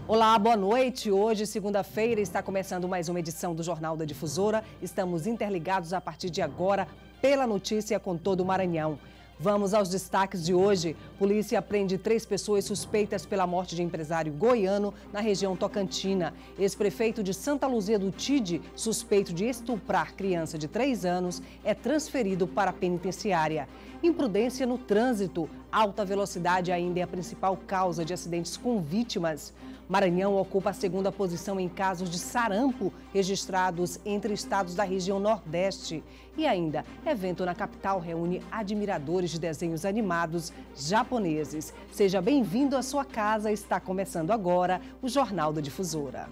Olá, boa noite. Hoje, segunda-feira, está começando mais uma edição do Jornal da Difusora. Estamos interligados a partir de agora pela notícia com todo o Maranhão. Vamos aos destaques de hoje. Polícia prende 3 pessoas suspeitas pela morte de empresário goiano na região Tocantina. Ex-prefeito de Santa Luzia do Tide, suspeito de estuprar criança de 3 anos, é transferido para a penitenciária. Imprudência no trânsito. Alta velocidade ainda é a principal causa de acidentes com vítimas. Maranhão ocupa a 2ª posição em casos de sarampo registrados entre estados da região Nordeste. E ainda, evento na capital reúne admiradores de desenhos animados japoneses. Seja bem-vindo à sua casa. Está começando agora o Jornal da Difusora.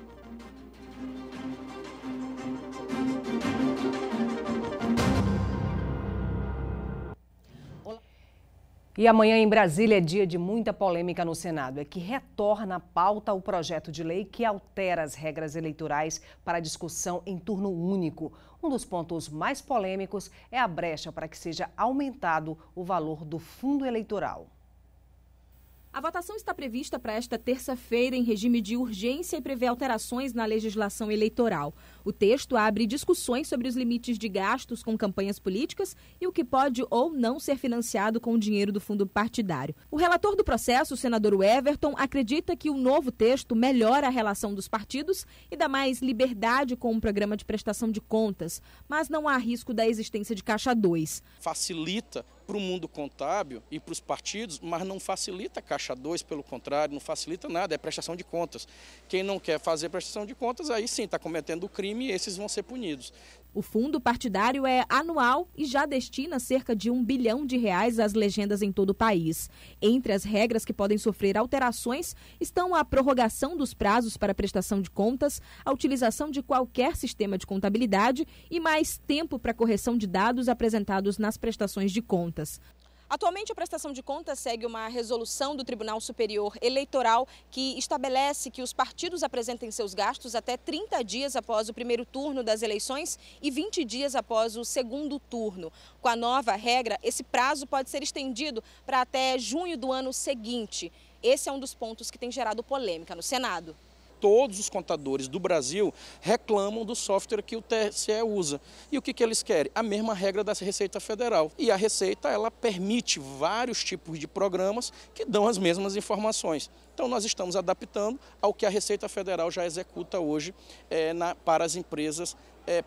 E amanhã em Brasília é dia de muita polêmica no Senado. É que retorna à pauta o projeto de lei que altera as regras eleitorais para discussão em turno único. Um dos pontos mais polêmicos é a brecha para que seja aumentado o valor do fundo eleitoral. A votação está prevista para esta terça-feira em regime de urgência e prevê alterações na legislação eleitoral. O texto abre discussões sobre os limites de gastos com campanhas políticas e o que pode ou não ser financiado com o dinheiro do fundo partidário. O relator do processo, o senador Everton, acredita que o novo texto melhora a relação dos partidos e dá mais liberdade com o programa de prestação de contas, mas não há risco da existência de caixa 2. Facilita para o mundo contábil e para os partidos, mas não facilita a Caixa 2, pelo contrário, não facilita nada, é prestação de contas. Quem não quer fazer prestação de contas, aí sim está cometendo crime e esses vão ser punidos. O fundo partidário é anual e já destina cerca de R$1 bilhão às legendas em todo o país. Entre as regras que podem sofrer alterações estão a prorrogação dos prazos para prestação de contas, a utilização de qualquer sistema de contabilidade e mais tempo para correção de dados apresentados nas prestações de contas. Atualmente, a prestação de contas segue uma resolução do Tribunal Superior Eleitoral que estabelece que os partidos apresentem seus gastos até 30 dias após o primeiro turno das eleições e 20 dias após o segundo turno. Com a nova regra, esse prazo pode ser estendido para até junho do ano seguinte. Esse é um dos pontos que tem gerado polêmica no Senado. Todos os contadores do Brasil reclamam do software que o TSE usa. E o que eles querem? A mesma regra da Receita Federal. E a Receita, ela permite vários tipos de programas que dão as mesmas informações. Então, nós estamos adaptando ao que a Receita Federal já executa hoje para as empresas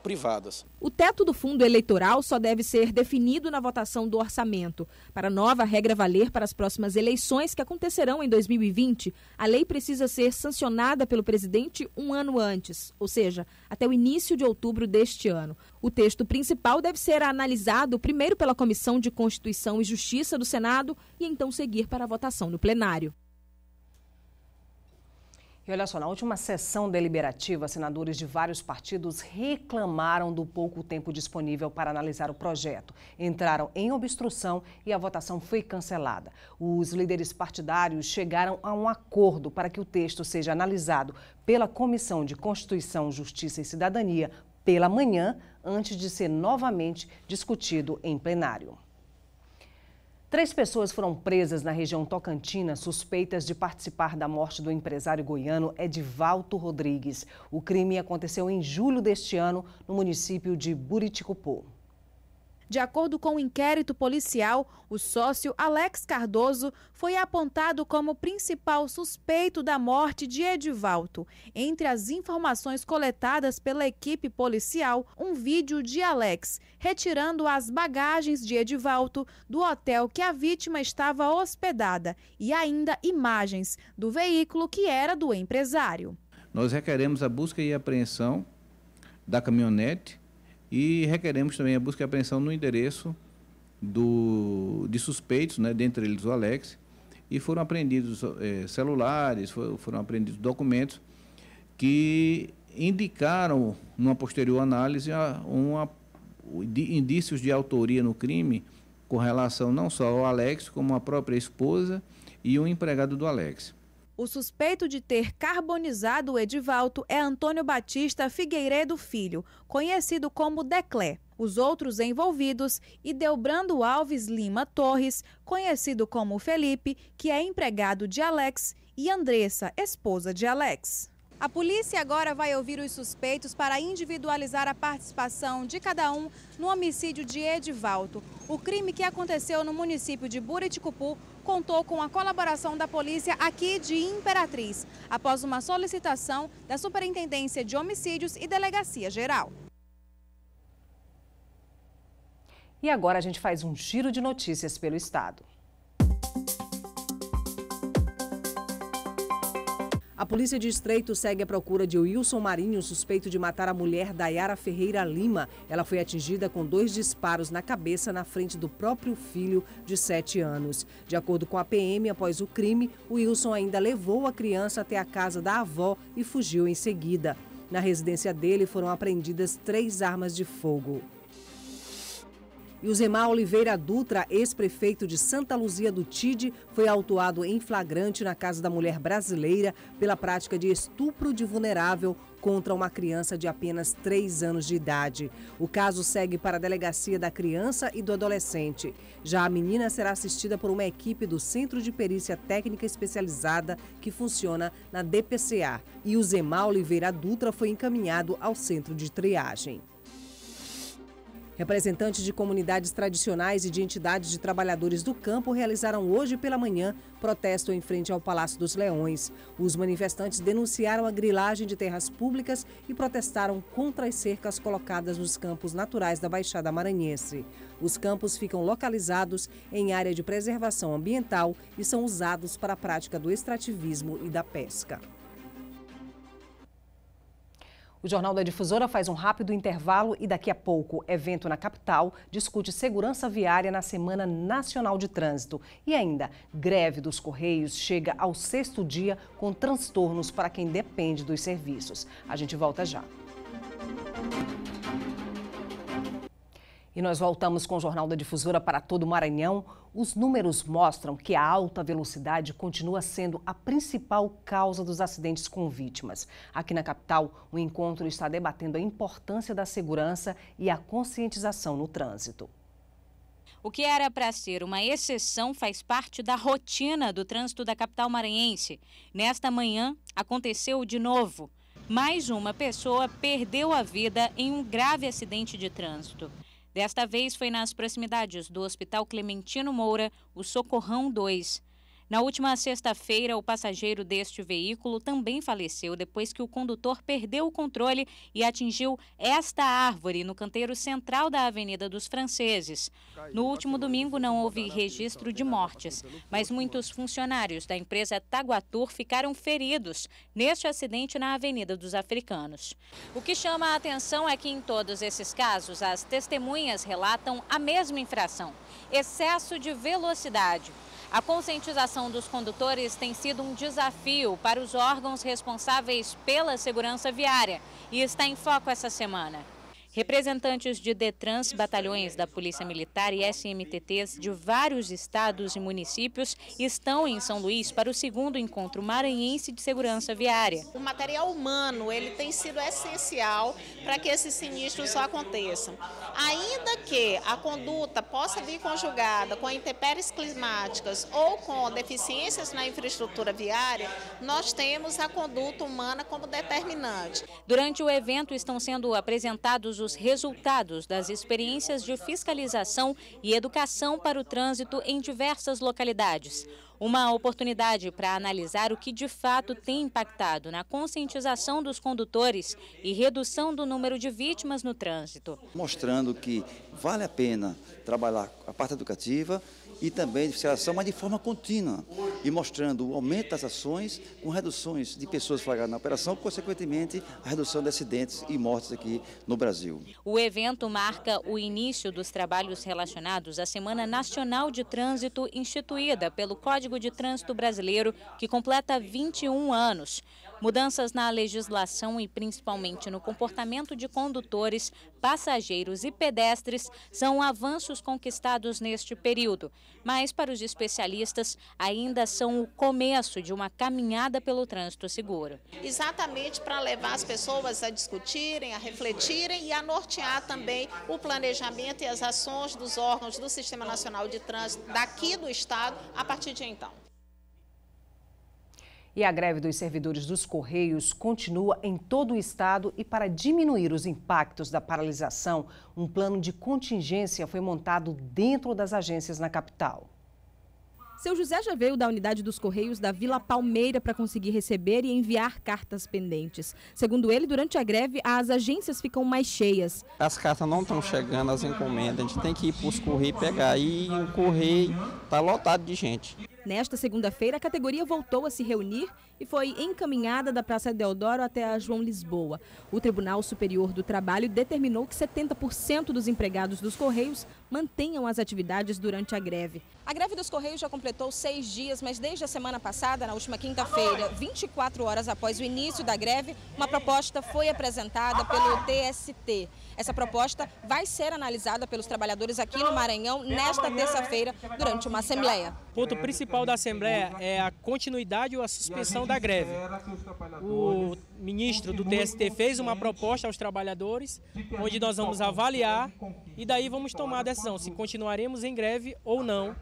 privadas. O teto do fundo eleitoral só deve ser definido na votação do orçamento. Para a nova regra valer para as próximas eleições que acontecerão em 2020, a lei precisa ser sancionada pelo presidente um ano antes, ou seja, até o início de outubro deste ano. O texto principal deve ser analisado primeiro pela Comissão de Constituição e Justiça do Senado e então seguir para a votação no plenário. E olha só, na última sessão deliberativa, senadores de vários partidos reclamaram do pouco tempo disponível para analisar o projeto. Entraram em obstrução e a votação foi cancelada. Os líderes partidários chegaram a um acordo para que o texto seja analisado pela Comissão de Constituição, Justiça e Cidadania pela manhã, antes de ser novamente discutido em plenário. 3 pessoas foram presas na região Tocantina suspeitas de participar da morte do empresário goiano Edivalto Rodrigues. O crime aconteceu em julho deste ano no município de Buriticupu. De acordo com o inquérito policial, o sócio Alex Cardoso foi apontado como principal suspeito da morte de Edivalto. Entre as informações coletadas pela equipe policial, um vídeo de Alex retirando as bagagens de Edivalto do hotel que a vítima estava hospedada e ainda imagens do veículo que era do empresário. Nós requeremos a busca e apreensão da caminhonete e requeremos também a busca e apreensão no endereço de suspeitos, dentre eles o Alex, e foram apreendidos celulares, foram apreendidos documentos que indicaram, numa posterior análise, indícios de autoria no crime com relação não só ao Alex, como à própria esposa e o empregado do Alex. O suspeito de ter carbonizado o Edivalto é Antônio Batista Figueiredo Filho, conhecido como Declé. Os outros envolvidos, Idelbrando Alves Lima Torres, conhecido como Felipe, que é empregado de Alex, e Andressa, esposa de Alex. A polícia agora vai ouvir os suspeitos para individualizar a participação de cada um no homicídio de Edivalto. O crime que aconteceu no município de Buriticupu contou com a colaboração da polícia aqui de Imperatriz, após uma solicitação da Superintendência de Homicídios e Delegacia Geral. E agora a gente faz um giro de notícias pelo estado. A Polícia de Estreito segue a procura de Wilson Marinho, suspeito de matar a mulher Dayara Ferreira Lima. Ela foi atingida com 2 disparos na cabeça na frente do próprio filho de 7 anos. De acordo com a PM, após o crime, o Wilson ainda levou a criança até a casa da avó e fugiu em seguida. Na residência dele foram apreendidas 3 armas de fogo. E o Zemar Oliveira Dutra, ex-prefeito de Santa Luzia do Tide, foi autuado em flagrante na casa da mulher brasileira pela prática de estupro de vulnerável contra uma criança de apenas 3 anos de idade. O caso segue para a Delegacia da Criança e do Adolescente. Já a menina será assistida por uma equipe do Centro de Perícia Técnica Especializada que funciona na DPCA. E o Zemar Oliveira Dutra foi encaminhado ao centro de triagem. Representantes de comunidades tradicionais e de entidades de trabalhadores do campo realizaram hoje pela manhã protesto em frente ao Palácio dos Leões. Os manifestantes denunciaram a grilagem de terras públicas e protestaram contra as cercas colocadas nos campos naturais da Baixada Maranhense. Os campos ficam localizados em área de preservação ambiental e são usados para a prática do extrativismo e da pesca. O Jornal da Difusora faz um rápido intervalo e daqui a pouco, evento na capital discute segurança viária na Semana Nacional de Trânsito. E ainda, greve dos Correios chega ao 6º dia com transtornos para quem depende dos serviços. A gente volta já. E nós voltamos com o Jornal da Difusora para todo o Maranhão. Os números mostram que a alta velocidade continua sendo a principal causa dos acidentes com vítimas. Aqui na capital, o encontro está debatendo a importância da segurança e a conscientização no trânsito. O que era para ser uma exceção faz parte da rotina do trânsito da capital maranhense. Nesta manhã, aconteceu de novo. Mais uma pessoa perdeu a vida em um grave acidente de trânsito. Desta vez foi nas proximidades do Hospital Clementino Moura, o Socorrão 2. Na última sexta-feira, o passageiro deste veículo também faleceu depois que o condutor perdeu o controle e atingiu esta árvore no canteiro central da Avenida dos Franceses. No último domingo não houve registro de mortes, mas muitos funcionários da empresa Taguatur ficaram feridos neste acidente na Avenida dos Africanos. O que chama a atenção é que em todos esses casos as testemunhas relatam a mesma infração: excesso de velocidade. A conscientização dos condutores tem sido um desafio para os órgãos responsáveis pela segurança viária e está em foco essa semana. Representantes de DETRANS, batalhões da Polícia Militar e SMTTs de vários estados e municípios estão em São Luís para o 2º encontro maranhense de segurança viária. O material humano ele tem sido essencial para que esses sinistros aconteçam. Ainda que a conduta possa vir conjugada com intempéries climáticas ou com deficiências na infraestrutura viária, nós temos a conduta humana como determinante. Durante o evento estão sendo apresentados os resultados das experiências de fiscalização e educação para o trânsito em diversas localidades. Uma oportunidade para analisar o que de fato tem impactado na conscientização dos condutores e redução do número de vítimas no trânsito. Mostrando que vale a pena trabalhar a parte educativa e também de fiscalização, mas de forma contínua, e mostrando o aumento das ações com reduções de pessoas flagradas na operação, consequentemente a redução de acidentes e mortes aqui no Brasil. O evento marca o início dos trabalhos relacionados à Semana Nacional de Trânsito, instituída pelo Código de Trânsito Brasileiro, que completa 21 anos. Mudanças na legislação e principalmente no comportamento de condutores, passageiros e pedestres são avanços conquistados neste período. Mas, para os especialistas, ainda são o começo de uma caminhada pelo trânsito seguro. Exatamente para levar as pessoas a discutirem, a refletirem e a nortear também o planejamento e as ações dos órgãos do Sistema Nacional de Trânsito daqui do Estado a partir de então. E a greve dos servidores dos Correios continua em todo o estado e para diminuir os impactos da paralisação, um plano de contingência foi montado dentro das agências na capital. Seu José já veio da unidade dos Correios da Vila Palmeira para conseguir receber e enviar cartas pendentes. Segundo ele, durante a greve, as agências ficam mais cheias. As cartas não estão chegando, as encomendas, a gente tem que ir para os Correios pegar e o Correio está lotado de gente. Nesta segunda-feira, a categoria voltou a se reunir e foi encaminhada da Praça Deodoro até a João Lisboa. O Tribunal Superior do Trabalho determinou que 70% dos empregados dos Correios mantenham as atividades durante a greve. A greve dos Correios já completou 6 dias, mas desde a semana passada, na última quinta-feira, 24 horas após o início da greve, uma proposta foi apresentada pelo TST. Essa proposta vai ser analisada pelos trabalhadores aqui no Maranhão nesta terça-feira, durante uma assembleia. O ponto principal da Assembleia é a continuidade ou a suspensão da greve. O ministro do TST fez uma proposta aos trabalhadores, onde nós vamos avaliar e daí vamos tomar a decisão se continuaremos em greve ou não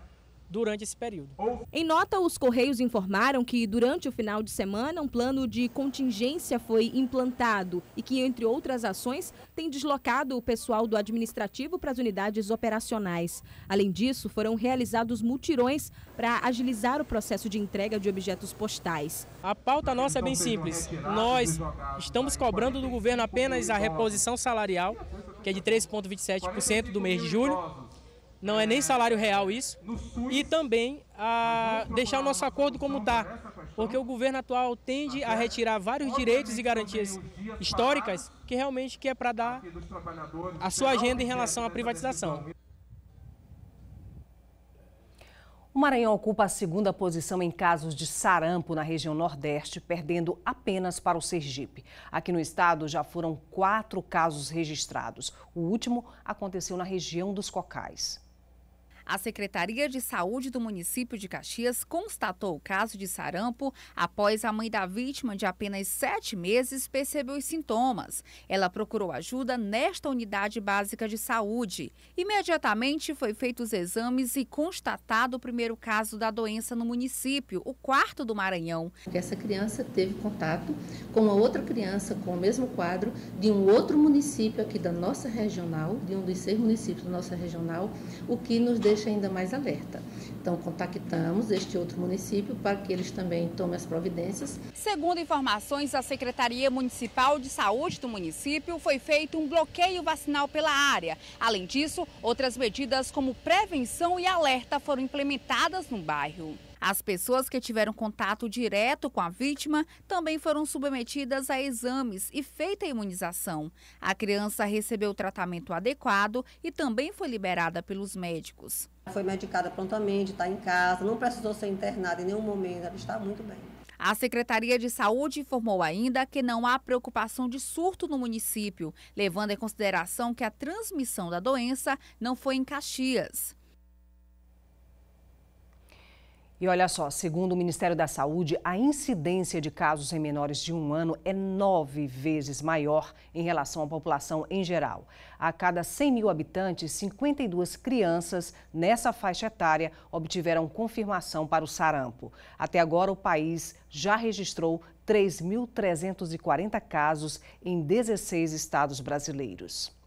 durante esse período. Em nota, os Correios informaram que durante o final de semana um plano de contingência foi implantado e que, entre outras ações, tem deslocado o pessoal do administrativo para as unidades operacionais. Além disso, foram realizados mutirões para agilizar o processo de entrega de objetos postais. A pauta nossa é bem simples. Nós estamos cobrando do governo apenas a reposição salarial, que é de 3,27% do mês de julho. Não é nem salário real isso, e também a deixar o nosso acordo como está, porque o governo atual tende a retirar vários direitos e garantias históricas que realmente é para dar a sua agenda em relação à privatização. O Maranhão ocupa a segunda posição em casos de sarampo na região Nordeste, perdendo apenas para o Sergipe. Aqui no estado já foram 4 casos registrados. O último aconteceu na região dos Cocais. A Secretaria de Saúde do município de Caxias constatou o caso de sarampo após a mãe da vítima, de apenas 7 meses, percebeu os sintomas. Ela procurou ajuda nesta unidade básica de saúde. Imediatamente foi feito os exames e constatado o primeiro caso da doença no município, o 4º do Maranhão. Essa criança teve contato com uma outra criança com o mesmo quadro de um outro município aqui da nossa regional, de um dos 6 municípios da nossa regional, o que nos deixa ainda mais alerta. Então, contactamos este outro município para que eles também tomem as providências. Segundo informações da Secretaria Municipal de Saúde do município, foi feito um bloqueio vacinal pela área. Além disso, outras medidas como prevenção e alerta foram implementadas no bairro. As pessoas que tiveram contato direto com a vítima também foram submetidas a exames e feita a imunização. A criança recebeu o tratamento adequado e também foi liberada pelos médicos. Foi medicada prontamente, está em casa, não precisou ser internada em nenhum momento, ela está muito bem. A Secretaria de Saúde informou ainda que não há preocupação de surto no município, levando em consideração que a transmissão da doença não foi em Caxias. E olha só, segundo o Ministério da Saúde, a incidência de casos em menores de 1 ano é 9 vezes maior em relação à população em geral. A cada 100 mil habitantes, 52 crianças nessa faixa etária obtiveram confirmação para o sarampo. Até agora, o país já registrou 3.340 casos em 16 estados brasileiros.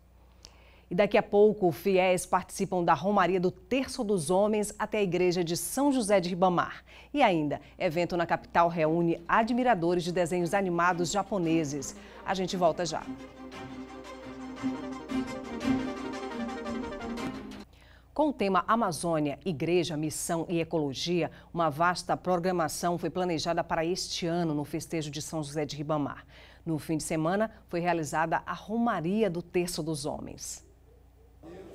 E daqui a pouco, fiéis participam da Romaria do Terço dos Homens até a Igreja de São José de Ribamar. E ainda, evento na capital reúne admiradores de desenhos animados japoneses. A gente volta já. Com o tema Amazônia, Igreja, Missão e Ecologia, uma vasta programação foi planejada para este ano no festejo de São José de Ribamar. No fim de semana, foi realizada a Romaria do Terço dos Homens.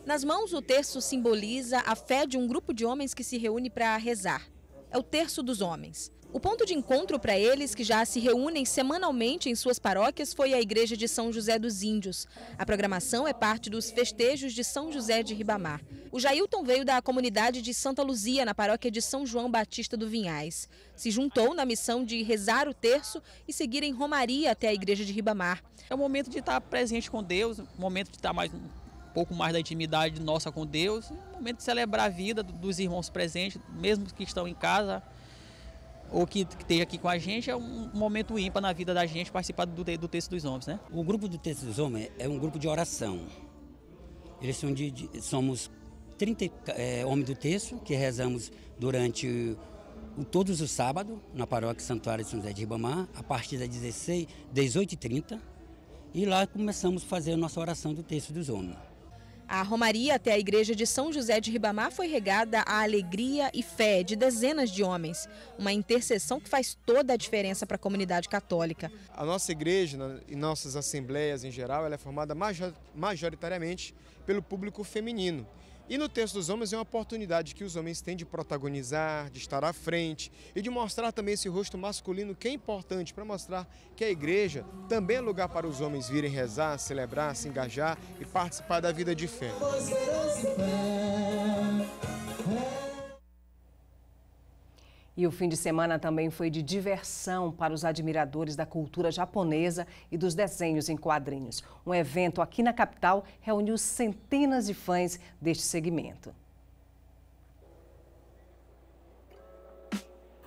Nas mãos, o terço simboliza a fé de um grupo de homens que se reúne para rezar. É o Terço dos Homens. O ponto de encontro para eles, que já se reúnem semanalmente em suas paróquias, foi a Igreja de São José dos Índios. A programação é parte dos festejos de São José de Ribamar. O Jailton veio da comunidade de Santa Luzia, na paróquia de São João Batista do Vinhais. Se juntou na missão de rezar o terço e seguir em romaria até a Igreja de Ribamar. É o momento de estar presente com Deus, o momento de estar um pouco mais da intimidade nossa com Deus, o momento de celebrar a vida dos irmãos presentes, mesmo que estão em casa. ou que esteja aqui com a gente, é um momento ímpar na vida da gente participar do Terço dos Homens, né? O grupo do Terço dos Homens é um grupo de oração. Eles são somos 30 homens do terço que rezamos durante todos os sábados na paróquia Santuário de São José de Ribamar, a partir das 18h30, e lá começamos a fazer a nossa oração do Terço dos Homens. A romaria até a igreja de São José de Ribamar foi regada à alegria e fé de dezenas de homens. Uma intercessão que faz toda a diferença para a comunidade católica. A nossa igreja e nossas assembleias em geral, ela é formada majoritariamente pelo público feminino. E no Terço dos Homens é uma oportunidade que os homens têm de protagonizar, de estar à frente e de mostrar também esse rosto masculino que é importante para mostrar que a igreja também é lugar para os homens virem rezar, celebrar, se engajar e participar da vida de fé. E o fim de semana também foi de diversão para os admiradores da cultura japonesa e dos desenhos em quadrinhos. Um evento aqui na capital reuniu centenas de fãs deste segmento.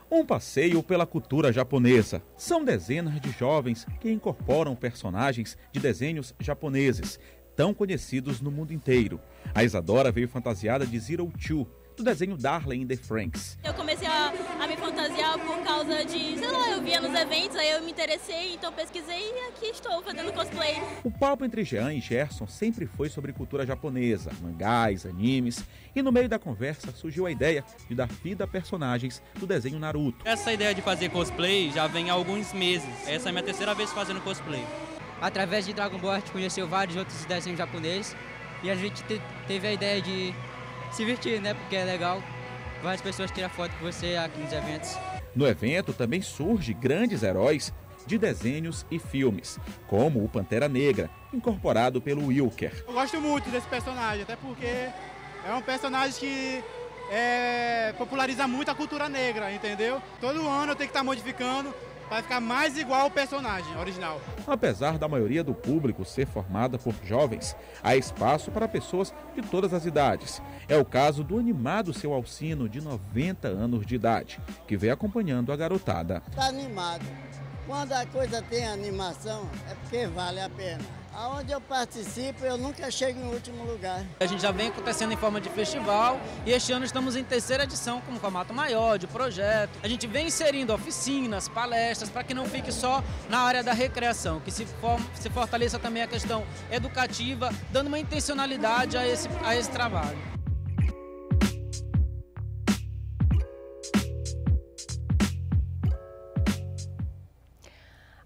Um passeio pela cultura japonesa. São dezenas de jovens que incorporam personagens de desenhos japoneses, tão conhecidos no mundo inteiro. A Isadora veio fantasiada de Zero Two, do desenho Darling in the Franxx. Eu comecei a me fantasiar por causa de, sei lá, eu via nos eventos, aí eu me interessei, então pesquisei e aqui estou fazendo cosplay. O papo entre Jean e Gerson sempre foi sobre cultura japonesa, mangás, animes, e no meio da conversa surgiu a ideia de dar vida a personagens do desenho Naruto. Essa ideia de fazer cosplay já vem há alguns meses, essa é a minha terceira vez fazendo cosplay. Através de Dragon Ball a gente conheceu vários outros desenhos japoneses e a gente teve a ideia de se divertir, né? Porque é legal, várias pessoas tiram foto com você aqui nos eventos. No evento também surgem grandes heróis de desenhos e filmes, como o Pantera Negra, incorporado pelo Wilker. Eu gosto muito desse personagem, até porque é um personagem que populariza muito a cultura negra, entendeu? Todo ano eu tenho que estar modificando para ficar mais igual ao personagem original. Apesar da maioria do público ser formada por jovens, há espaço para pessoas de todas as idades. É o caso do animado Seu Alcino, de 90 anos de idade, que vem acompanhando a garotada. Está animado. Quando a coisa tem animação, é porque vale a pena. Aonde eu participo, eu nunca chego em último lugar. A gente já vem acontecendo em forma de festival e este ano estamos em terceira edição com um formato maior, de projeto. A gente vem inserindo oficinas, palestras, para que não fique só na área da recreação, que se fortaleça também a questão educativa, dando uma intencionalidade a esse trabalho.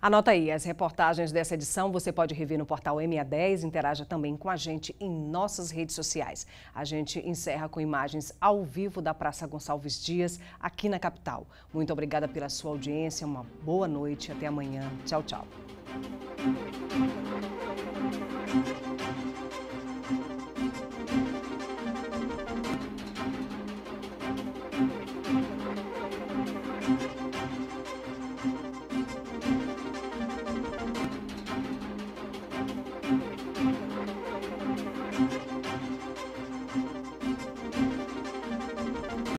Anota aí, as reportagens dessa edição você pode rever no portal MA10, interaja também com a gente em nossas redes sociais. A gente encerra com imagens ao vivo da Praça Gonçalves Dias, aqui na capital. Muito obrigada pela sua audiência, uma boa noite, até amanhã. Tchau, tchau.